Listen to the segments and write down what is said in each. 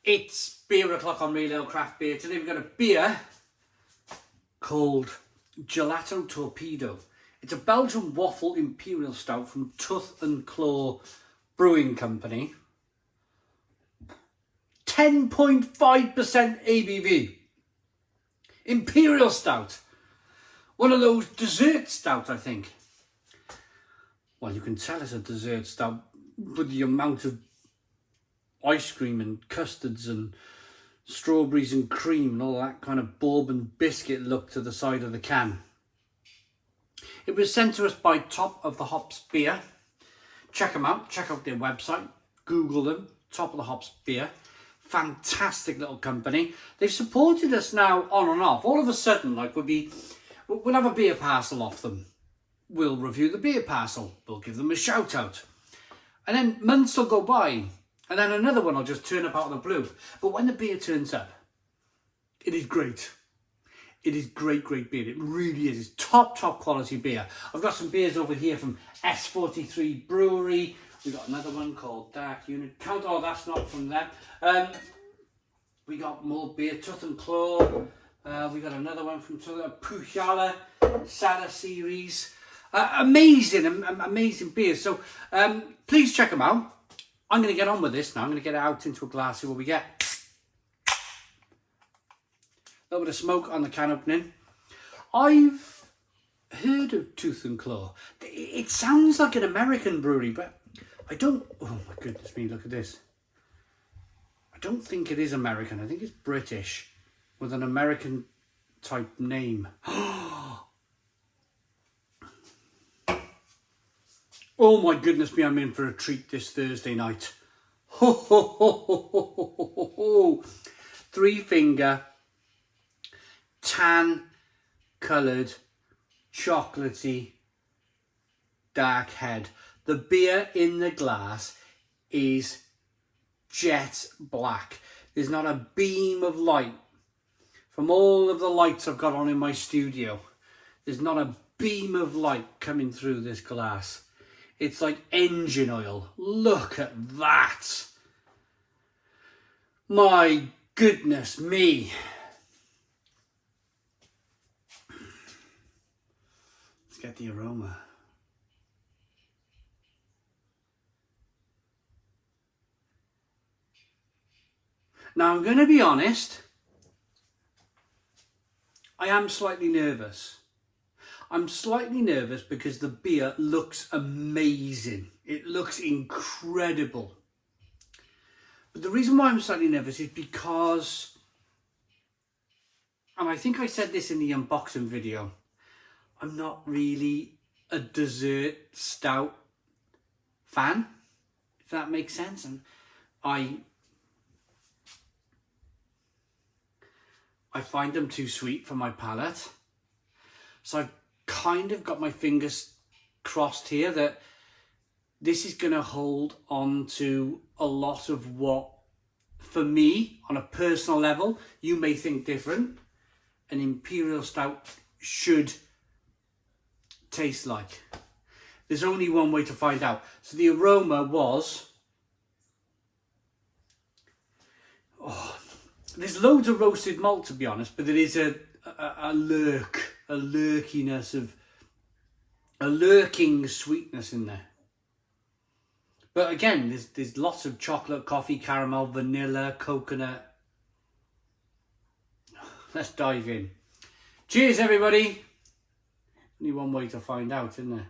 It's beer o'clock on Real Ale Craft Beer. Today we've got a beer called Gelato Torpedo. It's a Belgian Waffle Imperial Stout from Tooth and Claw Brewing Company. 10.5% ABV. Imperial Stout. One of those dessert stouts, I think. Well, you can tell it's a dessert stout with the amount of ice cream and custards and strawberries and cream and all that kind of bourbon biscuit look to the side of the can. It was sent to us by Top of the Hops Beer. Check them out. Check out their website. Google them. Top of the Hops Beer. Fantastic little company. They've supported us now on and off. All of a sudden, like we'll have a beer parcel off them. We'll review the beer parcel. We'll give them a shout out. And then months will go by. And then another one will just turn up out of the blue. But when the beer turns up, it is great. It is great beer. It really is. It's top quality beer. I've got some beers over here from S43 Brewery. We've got another one called Dark Unit. Oh, that's not from them. We got more beer, Tooth and Claw. We got another one from Puchala, Sada series. Amazing beers. So please check them out. I'm going to get on with this now. I'm going to get it out into a glass, see what we get. A little bit of smoke on the can opening. I've heard of Tooth and Claw. It sounds like an American brewery, but I don't... Oh my goodness me, look at this. I don't think it is American. I think it's British with an American type name. Oh my goodness me, I'm in for a treat this Thursday night. Ho ho ho ho ho ho ho ho. 3-finger, tan coloured, chocolatey, dark head. The beer in the glass is jet black. There's not a beam of light from all of the lights I've got on in my studio. There's not a beam of light coming through this glass. It's like engine oil. Look at that. My goodness me. Let's get the aroma. Now I'm going to be honest. I am slightly nervous. I'm slightly nervous because the beer looks amazing. It looks incredible. But the reason why I'm slightly nervous is because, and I think I said this in the unboxing video, I'm not really a dessert stout fan, if that makes sense. And I find them too sweet for my palate. So I've kind of got my fingers crossed here that this is going to hold on to a lot of what, for me, on a personal level, you may think different, an Imperial Stout should taste like. There's only one way to find out. So the aroma was... Oh, there's loads of roasted malt, to be honest, but there is a lurkiness of a lurking sweetness in there. But again, there's lots of chocolate, coffee, caramel, vanilla, coconut. Let's dive in. Cheers, everybody. Only one way to find out, isn't there?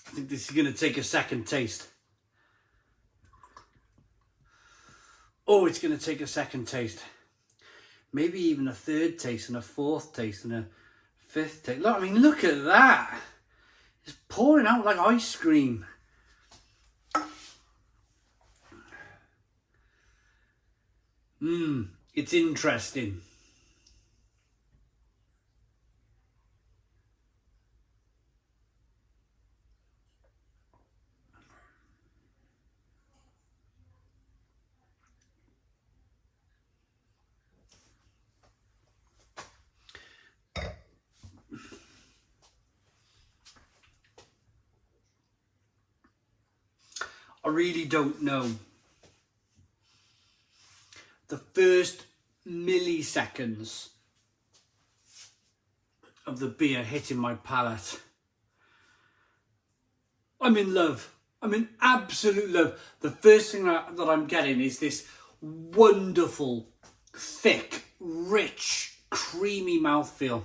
I think this is going to take a second taste. Oh, it's going to take a second taste. Maybe even a third taste and a fourth taste and a fifth taste. Look, I mean, look at that. It's pouring out like ice cream. It's interesting. I really don't know. The first milliseconds of the beer hitting my palate, I'm in love. I'm in absolute love. The first thing that I'm getting is this wonderful, thick, rich, creamy mouthfeel.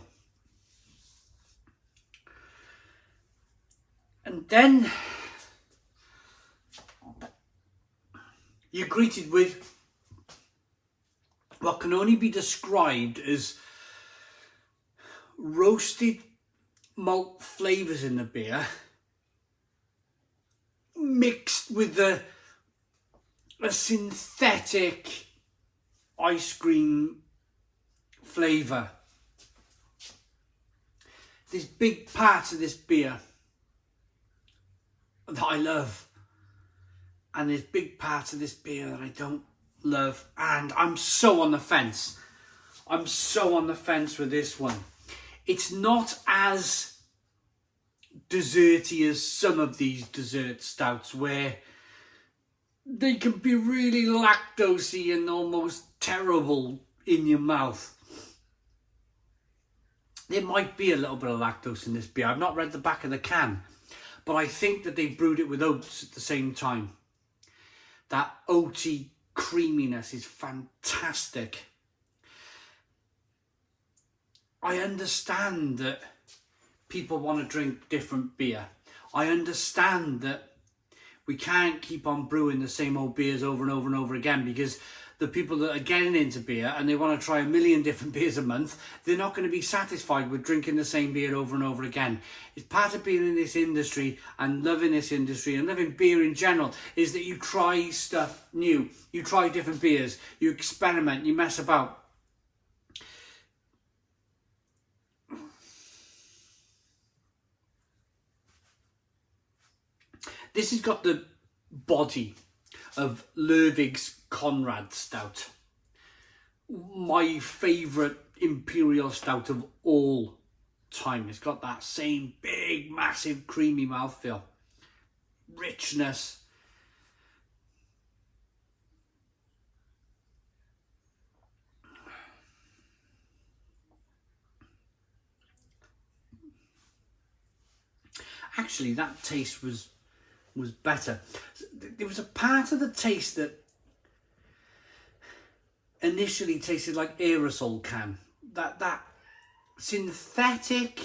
And then you're greeted with what can only be described as roasted malt flavours in the beer, mixed with a synthetic ice cream flavour. There's big parts of this beer that I love, and there's big parts of this beer that I don't love, and I'm so on the fence. I'm so on the fence with this one. It's not as desserty as some of these dessert stouts, where they can be really lactosey and almost terrible in your mouth. There might be a little bit of lactose in this beer. I've not read the back of the can, but I think that they brewed it with oats at the same time. That oaty creaminess is fantastic. I understand that people want to drink different beer. I understand that we can't keep on brewing the same old beers over and over and over again, because the people that are getting into beer and they want to try a million different beers a month, they're not going to be satisfied with drinking the same beer over and over again. It's part of being in this industry and loving this industry and loving beer in general, is that you try stuff new. You try different beers, you experiment, you mess about. This has got the body of Lervig's Conrad Stout, my favourite imperial stout of all time. It's got that same big, massive, creamy mouthfeel, richness. Actually, that taste was better. There was a part of the taste that initially tasted like aerosol can. That synthetic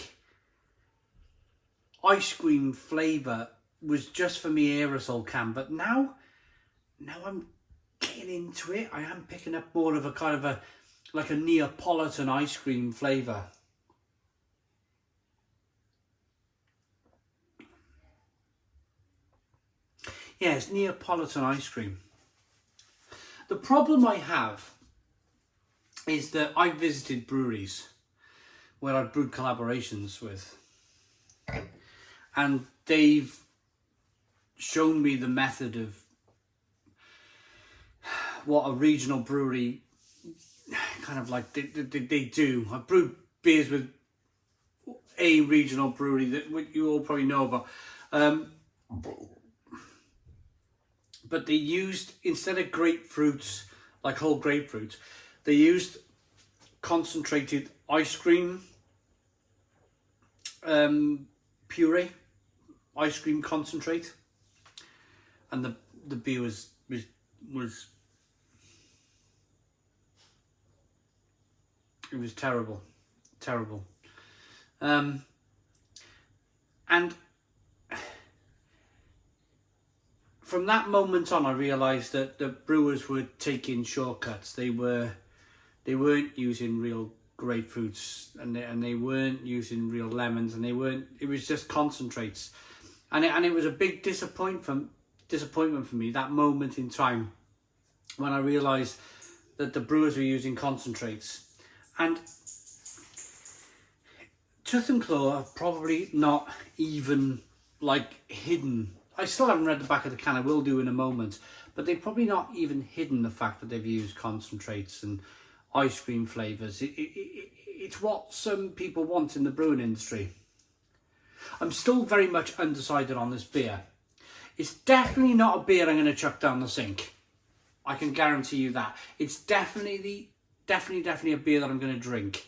ice cream flavour was just for me aerosol can. But now I'm getting into it. I am picking up more of a kind of a Neapolitan ice cream flavour. Yes, Neapolitan ice cream. The problem I have is that I visited breweries where I've brewed collaborations with, and they've shown me the method of what a regional brewery kind of like they do. I've brewed beers with a regional brewery that you all probably know about. But they used, instead of grapefruits, like whole grapefruits, they used concentrated ice cream puree, ice cream concentrate, and the beer was it was terrible. And from that moment on, I realised that the brewers were taking shortcuts. They weren't using real grapefruits, and they weren't using real lemons, and it was just concentrates, and it was a big disappointment for me, that moment in time when I realised that the brewers were using concentrates. And Tooth and Claw are probably not even hidden. I still haven't read the back of the can, I will do in a moment, but they've probably not even hidden the fact that they've used concentrates and ice cream flavours. It's what some people want in the brewing industry. I'm still very much undecided on this beer. It's definitely not a beer I'm going to chuck down the sink. I can guarantee you that. It's definitely a beer that I'm going to drink.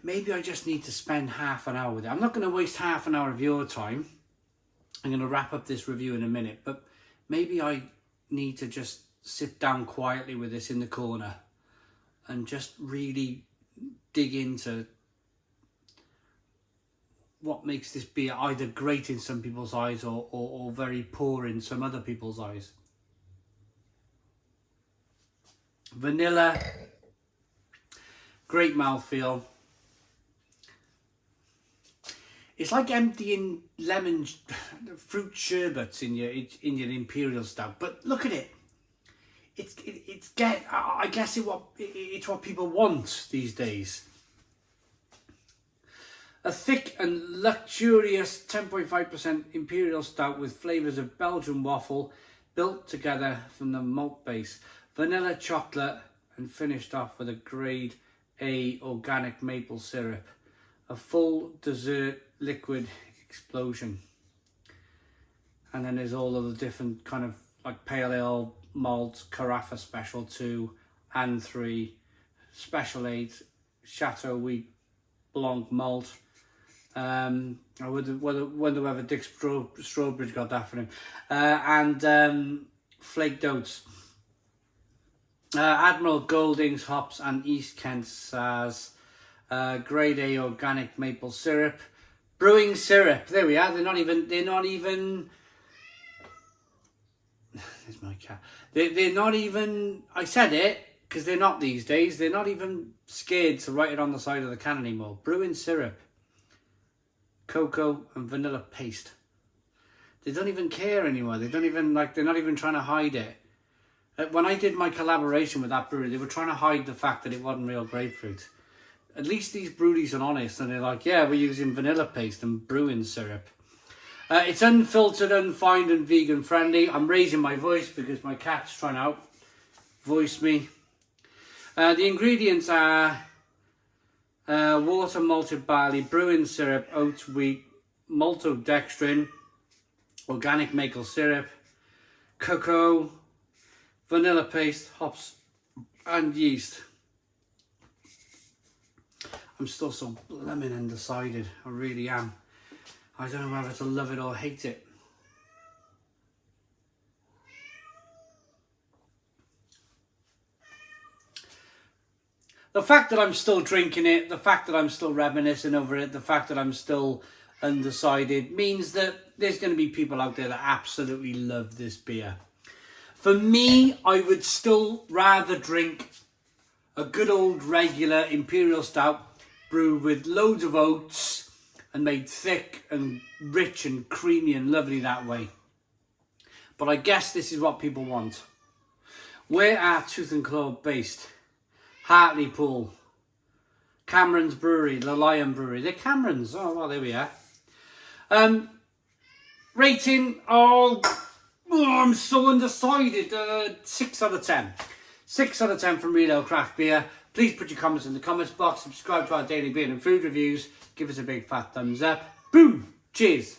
Maybe I just need to spend half an hour with it. I'm not going to waste half an hour of your time. I'm going to wrap up this review in a minute, but maybe I need to just sit down quietly with this in the corner and just really dig into what makes this beer either great in some people's eyes or very poor in some other people's eyes. Vanilla, great mouthfeel. It's like emptying lemon fruit sherbets in your imperial stout. But look at it. I guess it's what people want these days. A thick and luxurious 10.5% imperial stout with flavours of Belgian waffle built together from the malt base, vanilla chocolate, and finished off with a grade A organic maple syrup. A full dessert liquid explosion. And then there's all of the different kind of like pale ale, malt, Carafa Special 2 and 3, Special 8, Chateau Wheat, Blanc Malt. I wonder whether Dick Strawbridge got that for him. And flaked oats. Admiral Golding's hops and East Kent Saz. Grade A organic maple syrup. Brewing syrup. There we are. They're not even. There's my cat. They're not even. I said it because they're not these days. They're not even scared to write it on the side of the can anymore. Brewing syrup. Cocoa and vanilla paste. They don't even care anymore. They don't even they're not even trying to hide it. When I did my collaboration with that brewery, they were trying to hide the fact that it wasn't real grapefruit. At least these breweries are honest and they're like, yeah, we're using vanilla paste and brewing syrup. It's unfiltered, unfined and vegan friendly. I'm raising my voice because my cat's trying to voice me. The ingredients are water, malted barley, brewing syrup, oats, wheat, maltodextrin, organic maple syrup, cocoa, vanilla paste, hops and yeast. I'm still so blooming undecided. I really am. I don't know whether to love it or hate it. The fact that I'm still drinking it, the fact that I'm still reminiscing over it, the fact that I'm still undecided means that there's going to be people out there that absolutely love this beer. For me, I would still rather drink a good old regular imperial stout brewed with loads of oats and made thick and rich and creamy and lovely that way. But I guess this is what people want. Where are Tooth and Claw based? Hartlepool, Cameron's Brewery, the Lion Brewery. They're Cameron's. Oh, well, there we are. Rating, I'm so undecided. 6 out of 10. 6 out of 10 from Real Ale Craft Beer. Please put your comments in the comments box. Subscribe to our daily beer and food reviews. Give us a big fat thumbs up. Boom. Cheers.